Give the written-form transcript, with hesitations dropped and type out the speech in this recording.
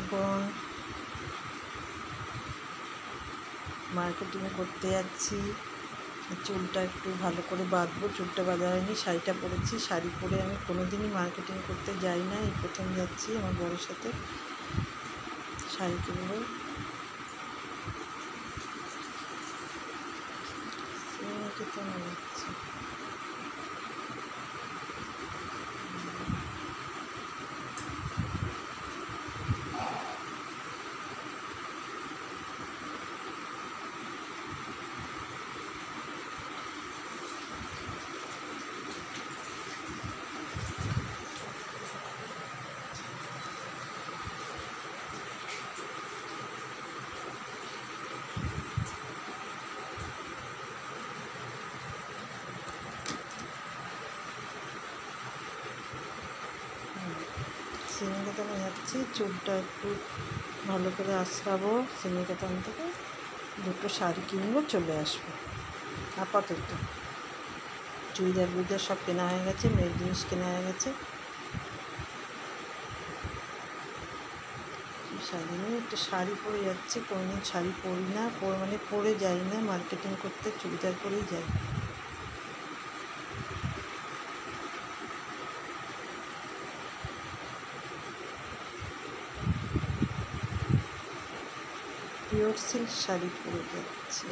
এখন মার্কেটিং করতে যাচ্ছি। চুলটা একটু ভালো করে বাঁধবো, চুলটা বাঁধা হয়নি, শাড়িটা পরেছি। শাড়ি পরে আমি কোনোদিনই মার্কেটিং করতে যাই না, এই প্রথম যাচ্ছি আমার বরের সাথে। শাড়ি কিনবো, কেতন যাচ্ছি। শ্রীনিকেতনে যাচ্ছি, চুলটা একটু ভালো করে আঁচড়াবো। শ্রীনিকেতন থেকে দুটো শাড়ি কিনবো, চলে আসবো। আপাতত চুড়িদার সব কেনা হয়ে গেছে, মেয়ের জিনিস কেনা হয়ে গেছে। শাড়ি নিয়ে একটু শাড়ি পরে যাচ্ছি, কোনোদিন শাড়ি পরি না, মানে পরে যাই না মার্কেটিং করতে, চুড়িদার পরেই যাই। পিওর সিল্ক শাড়ি পরে যাচ্ছি।